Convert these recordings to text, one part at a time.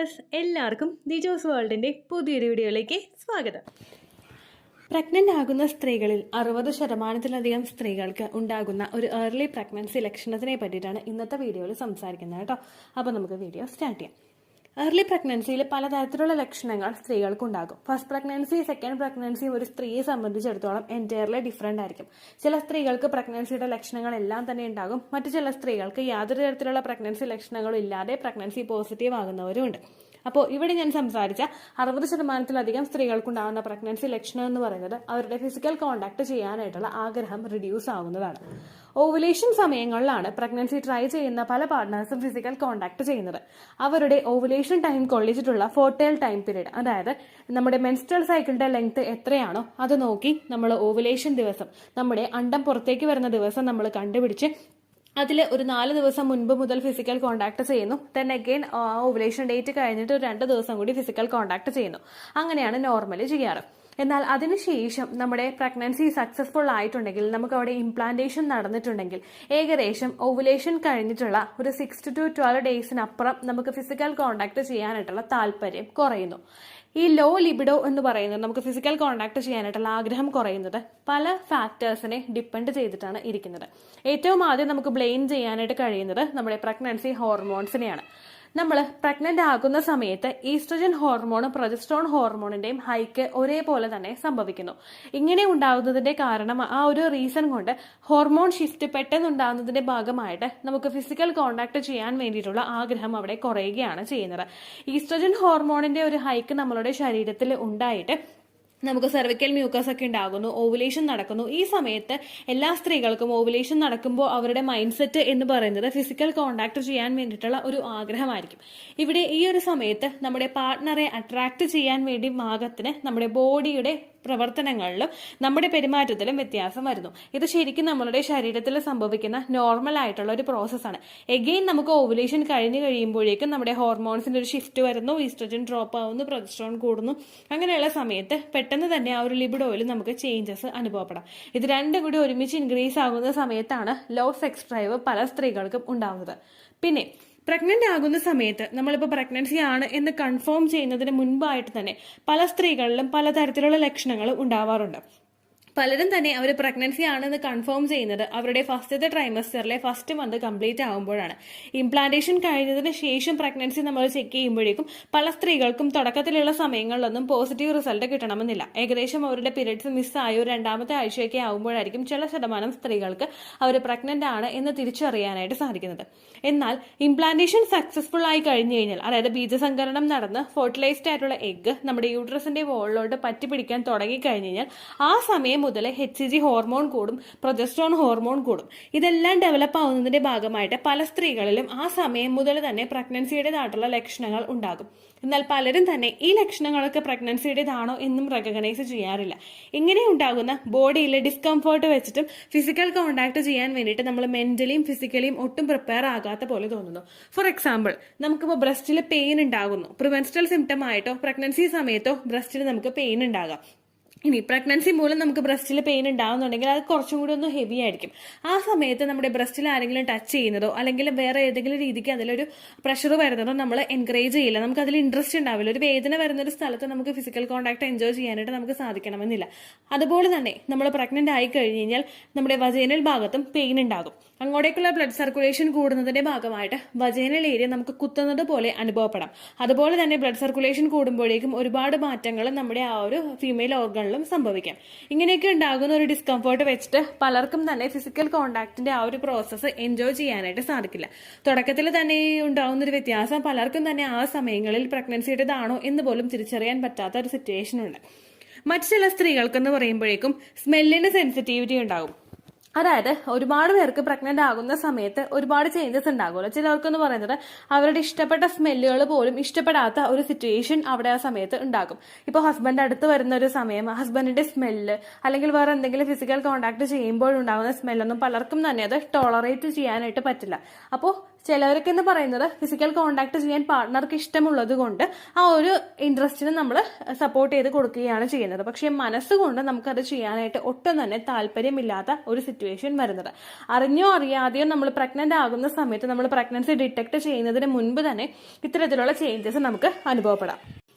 Viewers, എല്ലാവർക്കും ദിജോസ് വേൾഡിൻ്റെ പുതിയൊരു വീഡിയോയിലേക്ക് സ്വാഗതം. പ്രഗ്നൻ്റ് ആകുന്ന സ്ത്രീകളിൽ 60% സ്ത്രീകൾക്ക് ഉണ്ടാകുന്ന ഒരു ഏർലി പ്രഗ്നൻസി ലക്ഷണത്തിനെ പറ്റിയിട്ടാണ് ഇന്നത്തെ വീഡിയോയിൽ സംസാരിക്കുന്നത് കേട്ടോ. അപ്പോൾ നമുക്ക് വീഡിയോ സ്റ്റാർട്ട് ചെയ്യാം. ഏർലി പ്രഗ്നൻസിയിൽ പലതരത്തിലുള്ള ലക്ഷണങ്ങൾ സ്ത്രീകൾക്കുണ്ടാകും. ഫസ്റ്റ് പ്രഗ്നൻസി, സെക്കൻഡ് പ്രഗ്നൻസി ഒരു സ്ത്രീയെ സംബന്ധിച്ചിടത്തോളം എൻറ്റയർലി ഡിഫറെൻ്റ് ആയിരിക്കും. ചില സ്ത്രീകൾക്ക് പ്രഗ്നൻസിയുടെ ലക്ഷണങ്ങളെല്ലാം തന്നെ ഉണ്ടാകും. മറ്റു ചില സ്ത്രീകൾക്ക് യാതൊരു തരത്തിലുള്ള പ്രഗ്നൻസി ലക്ഷണങ്ങളും ഇല്ലാതെ പ്രഗ്നൻസി പോസിറ്റീവ് ആകുന്നവരും ഉണ്ട്. അപ്പോൾ ഇവിടെ ഞാൻ സംസാരിച്ച 60%-ലധികം സ്ത്രീകൾക്കുണ്ടാകുന്ന പ്രഗ്നൻസി ലക്ഷണം എന്ന് പറയുന്നത് അവരുടെ ഫിസിക്കൽ കോണ്ടാക്ട് ചെയ്യാനായിട്ടുള്ള ആഗ്രഹം റിഡ്യൂസ് ആവുന്നതാണ്. ഓവുലേഷൻ സമയങ്ങളിലാണ് പ്രഗ്നൻസി ട്രൈ ചെയ്യുന്ന പല പാർട്ട്നേഴ്സും ഫിസിക്കൽ കോണ്ടാക്ട് ചെയ്യുന്നത്. അവരുടെ ovulation time കൊള്ളിച്ചിട്ടുള്ള fertile time period, അതായത് നമ്മുടെ മെൻസ്ട്രൽ സൈക്കിളിന്റെ ലെങ്ത് എത്രയാണോ അത് നോക്കി നമ്മൾ ഓവുലേഷൻ ദിവസം, നമ്മുടെ അണ്ടം പുറത്തേക്ക് വരുന്ന ദിവസം നമ്മൾ കണ്ടുപിടിച്ച് അതിൽ ഒരു 4 ദിവസം മുൻപ് മുതൽ ഫിസിക്കൽ കോണ്ടാക്ട് ചെയ്യുന്നു. ദെൻ അഗെയിൻ ഓവുലേഷൻ ഡേറ്റ് കഴിഞ്ഞിട്ട് ഒരു 2 ദിവസം കൂടി ഫിസിക്കൽ കോണ്ടാക്ട് ചെയ്യുന്നു. അങ്ങനെയാണ് നോർമലി ചെയ്യാറ്. എന്നാൽ അതിനുശേഷം നമ്മുടെ പ്രഗ്നൻസി സക്സസ്ഫുൾ ആയിട്ടുണ്ടെങ്കിൽ, നമുക്ക് അവിടെ ഇംപ്ലാന്റേഷൻ നടന്നിട്ടുണ്ടെങ്കിൽ, ഏകദേശം ഓവുലേഷൻ കഴിഞ്ഞിട്ടുള്ള ഒരു 6 to 12 ഡേയ്സിനപ്പുറം നമുക്ക് ഫിസിക്കൽ കോണ്ടാക്ട് ചെയ്യാനായിട്ടുള്ള താല്പര്യം കുറയുന്നു. ഈ ലോ ലിബിഡോ എന്ന് പറയുന്നത്, നമുക്ക് ഫിസിക്കൽ കോണ്ടാക്ട് ചെയ്യാനായിട്ടുള്ള ആഗ്രഹം കുറയുന്നത് പല ഫാക്ടേഴ്സിനെ ഡിപ്പെൻഡ് ചെയ്തിട്ടാണ് ഇരിക്കുന്നത്. ഏറ്റവും ആദ്യം നമുക്ക് ബ്ലെയിം ചെയ്യാനായിട്ട് കഴിയുന്നത് നമ്മുടെ പ്രഗ്നൻസി ഹോർമോൺസിനെയാണ്. നമ്മൾ പ്രഗ്നന്റ് ആകുന്ന സമയത്ത് ഈസ്ട്രജൻ ഹോർമോണും പ്രൊജസ്ട്രോൺ ഹോർമോണിന്റെയും ഹൈക്ക് ഒരേപോലെ തന്നെ സംഭവിക്കുന്നു. ഇങ്ങനെ ഉണ്ടാകുന്നതിന്റെ കാരണം, ആ ഒരു റീസൺ കൊണ്ട് ഹോർമോൺ ഷിഫ്റ്റ് പെട്ടെന്ന് ഉണ്ടാകുന്നതിന്റെ ഭാഗമായിട്ട് നമുക്ക് ഫിസിക്കൽ കോണ്ടാക്ട് ചെയ്യാൻ വേണ്ടിയിട്ടുള്ള ആഗ്രഹം അവിടെ കുറയുകയാണ് ചെയ്യുന്നത്. ഈസ്ട്രജൻ ഹോർമോണിന്റെ ഒരു ഹൈക്ക് നമ്മളുടെ ശരീരത്തിൽ ഉണ്ടായിട്ട് നമുക്ക് സെർവിക്കൽ മ്യൂക്കസ് ഒക്കെ ഉണ്ടാകുന്നു, ഓവുലേഷൻ നടക്കുന്നു. ഈ സമയത്ത് എല്ലാ സ്ത്രീകൾക്കും ഓവുലേഷൻ നടക്കുമ്പോൾ അവരുടെ മൈൻഡ് സെറ്റ് എന്ന് പറയുന്നത് ഫിസിക്കൽ കോണ്ടാക്ട് ചെയ്യാൻ വേണ്ടിയിട്ടുള്ള ഒരു ആഗ്രഹമായിരിക്കും. ഇവിടെ ഈ ഒരു സമയത്ത് നമ്മുടെ പാർട്ട്ണറെ അട്രാക്ട് ചെയ്യാൻ വേണ്ടി ഭാഗത്തിന് നമ്മുടെ ബോഡിയുടെ പ്രവർത്തനങ്ങളിലും നമ്മുടെ പെരുമാറ്റത്തിലും വ്യത്യാസം വരുന്നു. ഇത് ശരിക്കും നമ്മളുടെ ശരീരത്തിൽ സംഭവിക്കുന്ന നോർമൽ ആയിട്ടുള്ള ഒരു പ്രോസസ്സാണ്. എഗെയിൻ നമുക്ക് ഓവുലേഷൻ കഴിഞ്ഞ് കഴിയുമ്പോഴേക്കും നമ്മുടെ ഹോർമോൺസിന്റെ ഒരു ഷിഫ്റ്റ് വരുന്നു, ഈസ്ട്രജൻ ഡ്രോപ്പ് ആവുന്നു, പ്രൊജസ്ട്രോൺ കൂടുന്നു. അങ്ങനെയുള്ള സമയത്ത് പെട്ടെന്ന് തന്നെ ആ ഒരു ലിബിഡോയിൽ നമുക്ക് ചേഞ്ചസ് അനുഭവപ്പെടാം. ഇത് രണ്ടും കൂടി ഒരുമിച്ച് ഇൻക്രീസ് ആകുന്ന സമയത്താണ് ലോ സെക്സ് ഡ്രൈവ് പല സ്ത്രീകൾക്കും ഉണ്ടാവുന്നത്. പിന്നെ പ്രഗ്നന്റ് ആകുന്ന സമയത്ത് നമ്മളിപ്പോൾ പ്രഗ്നൻസി ആണ് എന്ന് കൺഫേം ചെയ്യുന്നതിന് മുൻപായിട്ട് തന്നെ പല സ്ത്രീകളിലും പലതരത്തിലുള്ള ലക്ഷണങ്ങൾ ഉണ്ടാവാറുണ്ട്. പലരും തന്നെ അവർ പ്രഗ്നൻസി ആണെന്ന് കൺഫേം ചെയ്യുന്നത് അവരുടെ ഫസ്റ്റത്തെ ട്രൈമസ്റ്ററിലെ ഫസ്റ്റ് മന്ത് കംപ്ലീറ്റ് ആകുമ്പോഴാണ്. ഇംപ്ലാന്റേഷൻ കഴിഞ്ഞതിന് ശേഷം പ്രഗ്നൻസി നമ്മൾ ചെക്ക് ചെയ്യുമ്പോഴേക്കും പല സ്ത്രീകൾക്കും തുടക്കത്തിലുള്ള സമയങ്ങളിലൊന്നും പോസിറ്റീവ് റിസൾട്ട് കിട്ടണമെന്നില്ല. ഏകദേശം അവരുടെ പീരിയഡ്സ് മിസ്സായോ 2ാമത്തെ ആഴ്ചയൊക്കെ ആകുമ്പോഴായിരിക്കും ചില ശതമാനം സ്ത്രീകൾക്ക് അവർ പ്രഗ്നന്റ് ആണ് എന്ന് തിരിച്ചറിയാനായിട്ട് സാധിക്കുന്നത്. എന്നാൽ ഇംപ്ലാന്റേഷൻ സക്സസ്ഫുൾ ആയി കഴിഞ്ഞു കഴിഞ്ഞാൽ, അതായത് ബീജസങ്കലനം നടന്ന് ഫെർട്ടിലൈസ്ഡ് ആയിട്ടുള്ള എഗ്ഗ് നമ്മുടെ യൂട്രസിന്റെ വോളിലോട്ട് പറ്റിപ്പിടിക്കാൻ തുടങ്ങി കഴിഞ്ഞു കഴിഞ്ഞാൽ ആ സമയം മുതൽ HCG ഹോർമോൺ കൂടും, പ്രൊജസ്ട്രോൺ ഹോർമോൺ കൂടും. ഇതെല്ലാം ഡെവലപ്പ് ആവുന്നതിന്റെ ഭാഗമായിട്ട് പല സ്ത്രീകളിലും ആ സമയം മുതൽ തന്നെ പ്രഗ്നൻസിയുടേതായിട്ടുള്ള ലക്ഷണങ്ങൾ ഉണ്ടാകും. എന്നാൽ പലരും തന്നെ ഈ ലക്ഷണങ്ങളൊക്കെ പ്രഗ്നൻസിയുടേതാണോ എന്നും റെക്കഗ്നൈസ് ചെയ്യാറില്ല. ഇങ്ങനെ ഉണ്ടാകുന്ന ബോഡിയിലെ ഡിസ്കംഫേർട്ട് വെച്ചിട്ടും ഫിസിക്കൽ കോണ്ടാക്ട് ചെയ്യാൻ വേണ്ടിയിട്ട് നമ്മൾ മെന്റലിയും ഫിസിക്കലിയും ഒട്ടും പ്രിപ്പയർ ആകാത്ത പോലെ തോന്നുന്നു. ഫോർ എക്സാമ്പിൾ, നമുക്കിപ്പോൾ ബ്രസ്റ്റിൽ പെയിൻ ഉണ്ടാകുന്നു. പ്രിമെൻസ്ട്രൽ സിംറ്റം ആയിട്ടോ പ്രഗ്നൻസി സമയത്തോ ബ്രസ്റ്റിൽ നമുക്ക് പെയിൻ ഉണ്ടാകാം. ഇനി പ്രഗ്നൻസി മൂലം നമുക്ക് ബ്രസ്റ്റിൽ പെയിൻ ഉണ്ടാവുന്നുണ്ടെങ്കിൽ അത് കുറച്ചും കൂടി ഒന്ന് ഹെവി ആയിരിക്കും. ആ സമയത്ത് നമ്മുടെ ബ്രസ്റ്റിൽ ആരെങ്കിലും ടച്ച് ചെയ്യുന്നതോ അല്ലെങ്കിൽ വേറെ ഏതെങ്കിലും രീതിക്ക് അതിലൊരു പ്രഷർ വരുന്നതോ നമ്മൾ എൻകറേജ് ചെയ്യില്ല. നമുക്ക് അതിൽ ഇൻട്രസ്റ്റ് ഉണ്ടാവില്ല. ഒരു വേദന വരുന്ന ഒരു സ്ഥലത്ത് നമുക്ക് ഫിസിക്കൽ കോണ്ടാക്ട് എൻജോയ് ചെയ്യാനായിട്ട് നമുക്ക് സാധിക്കണമെന്നില്ല. അതുപോലെ തന്നെ നമ്മൾ പ്രഗ്നന്റ് ആയി കഴിഞ്ഞ് കഴിഞ്ഞാൽ നമ്മുടെ വജൈനൽ ഭാഗത്തും പെയിൻ ഉണ്ടാകും. അങ്ങോട്ടേക്കുള്ള ബ്ലഡ് സർക്കുലേഷൻ കൂടുന്നതിന്റെ ഭാഗമായിട്ട് വജൈനൽ ഏരിയ നമുക്ക് കുത്തുന്നത് പോലെ അനുഭവപ്പെടാം. അതുപോലെ തന്നെ ബ്ലഡ് സർക്കുലേഷൻ കൂടുമ്പോഴേക്കും ഒരുപാട് മാറ്റങ്ങൾ നമ്മുടെ ആ ഒരു ഫീമെയിൽ ഓർഗണിലും സംഭവിക്കാം. ഇങ്ങനെയൊക്കെ ഉണ്ടാകുന്ന ഒരു ഡിസ്കംഫേർട്ട് വെച്ചിട്ട് പലർക്കും തന്നെ ഫിസിക്കൽ കോണ്ടാക്ടിന്റെ ആ ഒരു പ്രോസസ്സ് എൻജോയ് ചെയ്യാനായിട്ട് സാധിക്കില്ല. തുടക്കത്തിൽ തന്നെ ഉണ്ടാകുന്ന ഒരു വ്യത്യാസം പലർക്കും തന്നെ ആ സമയങ്ങളിൽ പ്രഗ്നൻസിയുടേതാണോ എന്ന് പോലും തിരിച്ചറിയാൻ പറ്റാത്ത ഒരു സിറ്റുവേഷൻ ഉണ്ട്. മറ്റു ചില സ്ത്രീകൾക്കെന്ന് പറയുമ്പോഴേക്കും സ്മെല്ലിന് സെൻസിറ്റിവിറ്റി ഉണ്ടാകും. അതായത് ഒരുപാട് പേർക്ക് പ്രഗ്നന്റ് ആകുന്ന സമയത്ത് ഒരുപാട് ചേഞ്ചസ് ഉണ്ടാകുമല്ലോ. ചിലർക്കെന്ന് പറയുന്നത് അവരുടെ ഇഷ്ടപ്പെട്ട സ്മെല്ലുകൾ പോലും ഇഷ്ടപ്പെടാത്ത ഒരു സിറ്റുവേഷൻ അവിടെ ആ സമയത്ത് ഉണ്ടാകും. ഇപ്പോൾ ഹസ്ബൻഡ് അടുത്ത് വരുന്ന ഒരു സമയം ഹസ്ബൻഡിന്റെ സ്മെല്ല് അല്ലെങ്കിൽ വേറെ എന്തെങ്കിലും ഫിസിക്കൽ കോണ്ടാക്ട് ചെയ്യുമ്പോഴുണ്ടാകുന്ന സ്മെല്ലൊന്നും പലർക്കും തന്നെ അത് ടോളറേറ്റ് ചെയ്യാനായിട്ട് പറ്റില്ല. അപ്പോൾ ചിലവർക്ക് എന്ന് പറയുന്നത് ഫിസിക്കൽ കോണ്ടാക്ട് ചെയ്യാൻ പാർട്ട്ണർക്ക് ഇഷ്ടമുള്ളത് കൊണ്ട് ആ ഒരു ഇൻട്രസ്റ്റിന് നമ്മൾ സപ്പോർട്ട് ചെയ്ത് കൊടുക്കുകയാണ് ചെയ്യുന്നത്. പക്ഷേ മനസ്സുകൊണ്ട് നമുക്കത് ചെയ്യാനായിട്ട് ഒട്ടും തന്നെ താല്പര്യമില്ലാത്ത ഒരു സിറ്റുവേഷൻ വരുന്നത്. അറിഞ്ഞോ അറിയാതെയോ നമ്മൾ പ്രഗ്നന്റ് ആകുന്ന സമയത്ത് നമ്മൾ പ്രഗ്നൻസി ഡിറ്റക്ട് ചെയ്യുന്നതിന് മുൻപ് തന്നെ ഇത്തരത്തിലുള്ള ചേഞ്ചസ് നമുക്ക് അനുഭവപ്പെടാം.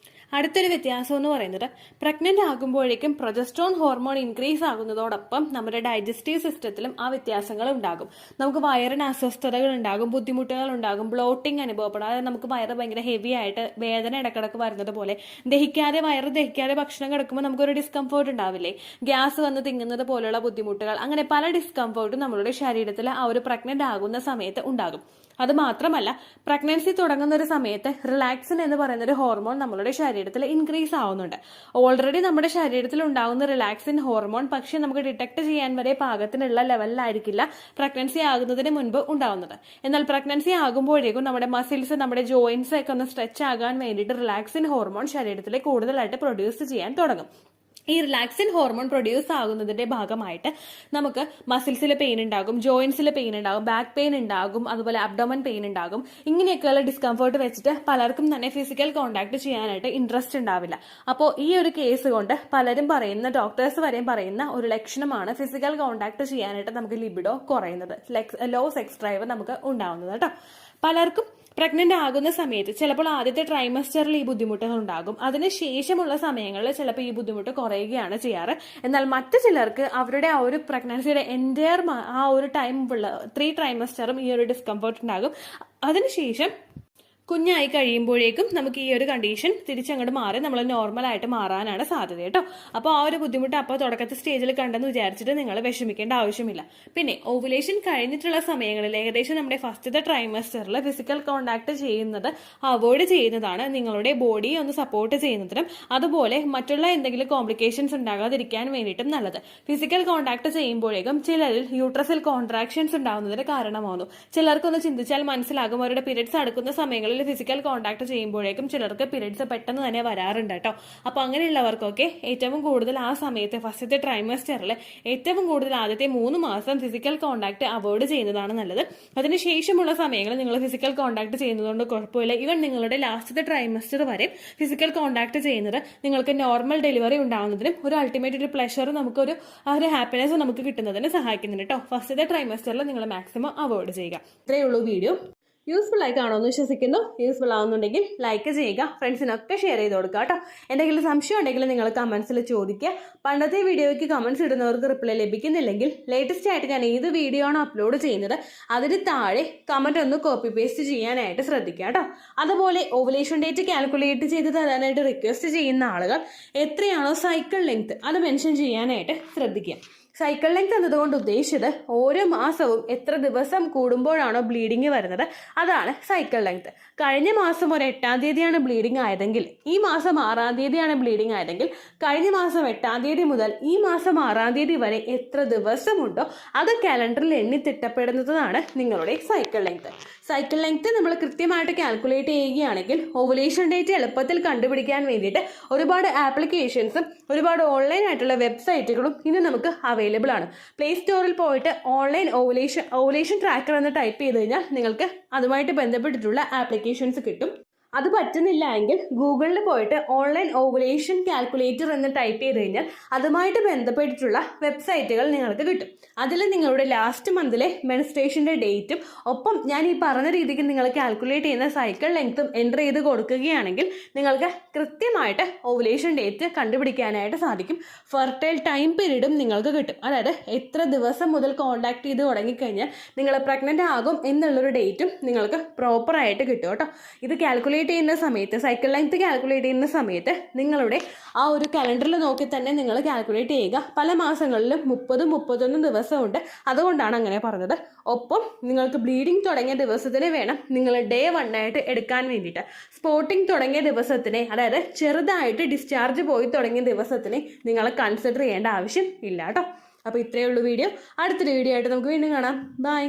അടുത്തൊരു വ്യത്യാസം എന്ന് പറയുന്നത് പ്രഗ്നന്റ് ആകുമ്പോഴേക്കും പ്രൊജസ്ട്രോൺ ഹോർമോൺ ഇൻക്രീസ് ആകുന്നതോടൊപ്പം നമ്മുടെ ഡൈജസ്റ്റീവ് സിസ്റ്റത്തിലും ആ വ്യത്യാസങ്ങൾ ഉണ്ടാകും. നമുക്ക് വയറിന് അസ്വസ്ഥതകൾ ഉണ്ടാകും, ബുദ്ധിമുട്ടുകൾ ഉണ്ടാകും, ബ്ലോട്ടിംഗ് അനുഭവപ്പെടും. അതായത് നമുക്ക് വയറ് ഭയങ്കര ഹെവി ആയിട്ട് വേദന ഇടക്കിടക്ക് വരുന്നത് പോലെ, വയറ് ദഹിക്കാതെ ഭക്ഷണം കിടക്കുമ്പോൾ നമുക്കൊരു ഡിസ്കംഫോർട്ട് ഉണ്ടാവില്ലേ, ഗ്യാസ് വന്ന് തിങ്ങുന്നത് പോലുള്ള ബുദ്ധിമുട്ടുകൾ, അങ്ങനെ പല ഡിസ്കംഫോർട്ടും നമ്മളുടെ ശരീരത്തിൽ ആ ഒരു പ്രഗ്നന്റ് ആകുന്ന സമയത്ത് ഉണ്ടാകും. അത് മാത്രമല്ല, പ്രഗ്നൻസി തുടങ്ങുന്ന ഒരു സമയത്ത് റിലാക്സിൻ എന്ന് പറയുന്ന ഒരു ഹോർമോൺ നമ്മളുടെ ശരീരത്തിൽ ഇൻക്രീസ് ആവുന്നുണ്ട്. ഓൾറെഡി നമ്മുടെ ശരീരത്തിൽ ഉണ്ടാകുന്ന റിലാക്സിൻ ഹോർമോൺ പക്ഷെ നമുക്ക് ഡിറ്റക്ട് ചെയ്യാൻ വരെ പാകത്തിനുള്ള ലെവലിലായിരിക്കില്ല പ്രഗ്നൻസി ആകുന്നതിന് മുൻപ് ഉണ്ടാവുന്നത്. എന്നാൽ പ്രഗ്നൻസി ആകുമ്പോഴേക്കും നമ്മുടെ മസിൽസ്, നമ്മുടെ ജോയിന്റ്സ് ഒക്കെ ഒന്ന് സ്ട്രെച്ച് ആകാൻ വേണ്ടിയിട്ട് റിലാക്സിൻ ഹോർമോൺ ശരീരത്തിൽ കൂടുതലായിട്ട് പ്രൊഡ്യൂസ് ചെയ്യാൻ തുടങ്ങും. ഈ റിലാക്സിൻ ഹോർമോൺ പ്രൊഡ്യൂസ് ആകുന്നതിന്റെ ഭാഗമായിട്ട് നമുക്ക് മസിൽസിൽ പെയിൻ ഉണ്ടാകും, ജോയിന്റ്സിൽ പെയിൻ ഉണ്ടാകും, ബാക്ക് പെയിൻ ഉണ്ടാകും, അതുപോലെ അബ്ഡോമൻ പെയിൻ ഉണ്ടാകും. ഇങ്ങനെയൊക്കെയുള്ള ഡിസ്കംഫർട്ട് വെച്ചിട്ട് പലർക്കും തന്നെ ഫിസിക്കൽ കോണ്ടാക്ട് ചെയ്യാനായിട്ട് ഇൻട്രസ്റ്റ് ഉണ്ടാവില്ല. അപ്പോൾ ഈ ഒരു കേസ് കൊണ്ട് പലരും പറയുന്ന, ഡോക്ടേഴ്സ് വരെയും പറയുന്ന ഒരു ലക്ഷണമാണ് ഫിസിക്കൽ കോണ്ടാക്ട് ചെയ്യാനായിട്ട് നമുക്ക് ലിബിഡോ കുറയുന്നത്, ലോ സെക്സ് ഡ്രൈവ് നമുക്ക് ഉണ്ടാവുന്നത് കേട്ടോ. പലർക്കും പ്രഗ്നന്റ് ആകുന്ന സമയത്ത് ചിലപ്പോൾ ആദ്യത്തെ ട്രൈമസ്റ്ററിൽ ഈ ബുദ്ധിമുട്ടുകൾ ഉണ്ടാകും. അതിനുശേഷമുള്ള സമയങ്ങളിൽ ചിലപ്പോൾ ഈ ബുദ്ധിമുട്ട് കുറയുകയാണ് ചെയ്യാറ്. എന്നാൽ മറ്റു ചിലർക്ക് അവരുടെ ആ ഒരു പ്രഗ്നൻസിയുടെ എൻറ്റയർ ആ ഒരു ടൈം 3 ട്രൈമസ്റ്ററും ഈ ഒരു ഡിസ്കംഫർട്ട് ഉണ്ടാകും. അതിനുശേഷം കുഞ്ഞായി കഴിയുമ്പോഴേക്കും നമുക്ക് ഈ ഒരു കണ്ടീഷൻ തിരിച്ചങ്ങോട്ട് മാറി നമ്മൾ നോർമലായിട്ട് മാറാനാണ് സാധ്യത കേട്ടോ. അപ്പോൾ ആ ഒരു ബുദ്ധിമുട്ട് അപ്പോൾ തുടക്കത്തെ സ്റ്റേജിൽ കണ്ടെന്ന് വിചാരിച്ചിട്ട് നിങ്ങൾ വിഷമിക്കേണ്ട ആവശ്യമില്ല. പിന്നെ ഓവുലേഷൻ കഴിഞ്ഞിട്ടുള്ള സമയങ്ങളിൽ ഏകദേശം നമ്മുടെ ഫസ്റ്റത്തെ ട്രൈമസ്റ്ററിൽ ഫിസിക്കൽ കോണ്ടാക്ട് ചെയ്യുന്നത് അവോയ്ഡ് ചെയ്യുന്നതാണ് നിങ്ങളുടെ ബോഡിയെ ഒന്ന് സപ്പോർട്ട് ചെയ്യുന്നതിനും അതുപോലെ മറ്റുള്ള എന്തെങ്കിലും കോംപ്ലിക്കേഷൻസ് ഉണ്ടാകാതിരിക്കാൻ വേണ്ടിയിട്ടും നല്ലത്. ഫിസിക്കൽ കോണ്ടാക്ട് ചെയ്യുമ്പോഴേക്കും ചിലരിൽ യൂട്രസിൽ കോൺട്രാക്ഷൻസ് ഉണ്ടാകുന്നതിന് കാരണമാകുന്നു. ചിലർക്കൊന്ന് ചിന്തിച്ചാൽ മനസ്സിലാകും, അവരുടെ പീരിയഡ്സ് അടുക്കുന്ന സമയങ്ങളിൽ ഫിസിക്കൽ കോണ്ടാക്ട് ചെയ്യുമ്പോഴേക്കും ചിലർക്ക് പീരിയഡ്സ് പെട്ടെന്ന് തന്നെ വരാറുണ്ട് കേട്ടോ. അപ്പൊ അങ്ങനെയുള്ളവർക്കൊക്കെ ഏറ്റവും കൂടുതൽ ആ സമയത്ത് ഫസ്റ്റത്തെ ട്രൈമസ്റ്ററിൽ ഏറ്റവും കൂടുതൽ ആദ്യത്തെ 3 മാസം ഫിസിക്കൽ കോണ്ടാക്ട് അവോയ്ഡ് ചെയ്യുന്നതാണ് നല്ലത്. അതിനുശേഷമുള്ള സമയങ്ങളിൽ നിങ്ങൾ ഫിസിക്കൽ കോണ്ടാക്ട് ചെയ്യുന്നതുകൊണ്ട് കുഴപ്പമില്ല. ഈവൻ നിങ്ങളുടെ ലാസ്റ്റത്തെ ട്രൈമസ്റ്റർ വരെ ഫിസിക്കൽ കോണ്ടാക്ട് ചെയ്യുന്നത് നിങ്ങൾക്ക് നോർമൽ ഡെലിവറി ഉണ്ടാകുന്നതിനും ഒരു അൾട്ടിമേറ്റ് ഒരു പ്ലഷർ, നമുക്ക് ഒരു ഹാപ്പിനെസ് നമുക്ക് കിട്ടുന്നതിന് സഹായിക്കുന്നുണ്ട് കേട്ടോ. ഫസ്റ്റത്തെ ട്രൈമസ്റ്ററിൽ നിങ്ങൾ മാക്സിമം അവോയ്ഡ് ചെയ്യുക. ഇത്രയേ ഉള്ളൂ വീഡിയോ. യൂസ്ഫുൾ ആയി കാണുമെന്ന് വിശ്വസിക്കുന്നു. യൂസ്ഫുൾ ആവുന്നുണ്ടെങ്കിൽ ലൈക്ക് ചെയ്യുക, ഫ്രണ്ട്സിനൊക്കെ ഷെയർ ചെയ്ത് കൊടുക്കുക കേട്ടോ. എന്തെങ്കിലും സംശയം ഉണ്ടെങ്കിൽ നിങ്ങൾ കമൻസിൽ ചോദിക്കുക. പണ്ടത്തെ വീഡിയോയ്ക്ക് കമൻസ് ഇടുന്നവർക്ക് റിപ്ലൈ ലഭിക്കുന്നില്ലെങ്കിൽ ലേറ്റസ്റ്റ് ആയിട്ട് ഞാൻ ഏത് വീഡിയോ ആണ് അപ്ലോഡ് ചെയ്യുന്നത് അതിന് താഴെ കമൻറ്റ് ഒന്ന് കോപ്പി പേസ്റ്റ് ചെയ്യാനായിട്ട് ശ്രദ്ധിക്കുക കേട്ടോ. അതുപോലെ ഓവുലേഷൻ ഡേറ്റ് കാൽക്കുലേറ്റ് ചെയ്ത് തരാനായിട്ട് റിക്വസ്റ്റ് ചെയ്യുന്ന ആളുകൾ എത്രയാണോ സൈക്കിൾ ലെങ്ത് അത് മെൻഷൻ ചെയ്യാനായിട്ട് ശ്രദ്ധിക്കുക. സൈക്കിൾ ലെങ്ത് എന്നതുകൊണ്ട് ഉദ്ദേശിച്ചത് ഓരോ മാസവും എത്ര ദിവസം കൂടുമ്പോഴാണോ ബ്ലീഡിങ് വരുന്നത് അതാണ് സൈക്കിൾ ലെങ്ത്. കഴിഞ്ഞ മാസം ഒരു 8-ാം തീയതിയാണ് ബ്ലീഡിങ് ആയതെങ്കിൽ ഈ മാസം 6-ാം തീയതിയാണ് ബ്ലീഡിങ് ആയതെങ്കിൽ കഴിഞ്ഞ മാസം 8-ാം തീയതി മുതൽ ഈ മാസം 6-ാം തീയതി വരെ എത്ര ദിവസമുണ്ടോ അത് കാലണ്ടറിൽ എണ്ണി തിട്ടപ്പെടുന്നതാണ് നിങ്ങളുടെ സൈക്കിൾ ലെങ്ത്. സൈക്കിൾ ലെങ്ത് നമ്മൾ കൃത്യമായിട്ട് കാൽക്കുലേറ്റ് ചെയ്യുകയാണെങ്കിൽ ഓവുലേഷൻ ഡേറ്റ് എളുപ്പത്തിൽ കണ്ടുപിടിക്കാൻ വേണ്ടിയിട്ട് ഒരുപാട് ആപ്ലിക്കേഷൻസും ഒരുപാട് ഓൺലൈൻ ആയിട്ടുള്ള വെബ്സൈറ്റുകളും ഇന്ന് നമുക്ക് അവൈലബിൾ ആണ്. പ്ലേ സ്റ്റോറിൽ പോയിട്ട് ഓൺലൈൻ ഓവുലേഷൻ ട്രാക്കർ എന്ന് ടൈപ്പ് ചെയ്ത് കഴിഞ്ഞാൽ നിങ്ങൾക്ക് അതുമായിട്ട് ബന്ധപ്പെട്ടിട്ടുള്ള ആപ്ലിക്കേഷൻസ് കിട്ടും. അത് പറ്റുന്നില്ല എങ്കിൽ ഗൂഗിളിൽ പോയിട്ട് ഓൺലൈൻ ഓവുലേഷൻ കാൽക്കുലേറ്റർ എന്ന് ടൈപ്പ് ചെയ്ത് കഴിഞ്ഞാൽ അതുമായിട്ട് ബന്ധപ്പെട്ടിട്ടുള്ള വെബ്സൈറ്റുകൾ നിങ്ങൾക്ക് കിട്ടും. അതിൽ നിങ്ങളുടെ ലാസ്റ്റ് മന്തിലെ മെൻസ്ട്രേഷൻ്റെ ഡേറ്റും ഒപ്പം ഞാൻ ഈ പറഞ്ഞ രീതിക്ക് നിങ്ങൾ കാൽക്കുലേറ്റ് ചെയ്യുന്ന സൈക്കിൾ ലെങ്ത്തും എൻ്റർ ചെയ്ത് കൊടുക്കുകയാണെങ്കിൽ നിങ്ങൾക്ക് കൃത്യമായിട്ട് ഓവുലേഷൻ ഡേറ്റ് കണ്ടുപിടിക്കാനായിട്ട് സാധിക്കും. ഫെർട്ടൈൽ ടൈം പീരീഡും നിങ്ങൾക്ക് കിട്ടും. അതായത് എത്ര ദിവസം മുതൽ കോൺടാക്ട് ചെയ്ത് തുടങ്ങിക്കഴിഞ്ഞാൽ നിങ്ങൾ പ്രഗ്നൻ്റ് ആകും എന്നുള്ളൊരു ഡേറ്റും നിങ്ങൾക്ക് പ്രോപ്പറായിട്ട് കിട്ടും കേട്ടോ. ഇത് കാൽക്കുലേറ്റ് ചെയ്യുന്ന സമയത്ത്, സൈക്കിൾ ലെങ്ത് കാൽക്കുലേറ്റ് ചെയ്യുന്ന സമയത്ത് നിങ്ങളുടെ ആ ഒരു കലണ്ടറിൽ നോക്കി തന്നെ നിങ്ങൾ കാൽക്കുലേറ്റ് ചെയ്യുക. പല മാസങ്ങളിലും 30-31 ദിവസമുണ്ട്, അതുകൊണ്ടാണ് അങ്ങനെ പറഞ്ഞത്. ഒപ്പം നിങ്ങൾക്ക് ബ്ലീഡിങ് തുടങ്ങിയ ദിവസത്തിന് വേണം നിങ്ങൾ ഡേ 1 ആയിട്ട് എടുക്കാൻ വേണ്ടിയിട്ട്. സ്പോട്ടിങ് തുടങ്ങിയ ദിവസത്തിനെ, അതായത് ചെറുതായിട്ട് ഡിസ്ചാർജ് പോയി തുടങ്ങിയ ദിവസത്തിനെ നിങ്ങൾ കൺസിഡർ ചെയ്യേണ്ട ആവശ്യം ഇല്ല കേട്ടോ. അപ്പോൾ ഇത്രയേ ഉള്ളൂ വീഡിയോ. അടുത്തൊരു വീഡിയോ ആയിട്ട് നമുക്ക് വീണ്ടും കാണാം. ബൈ.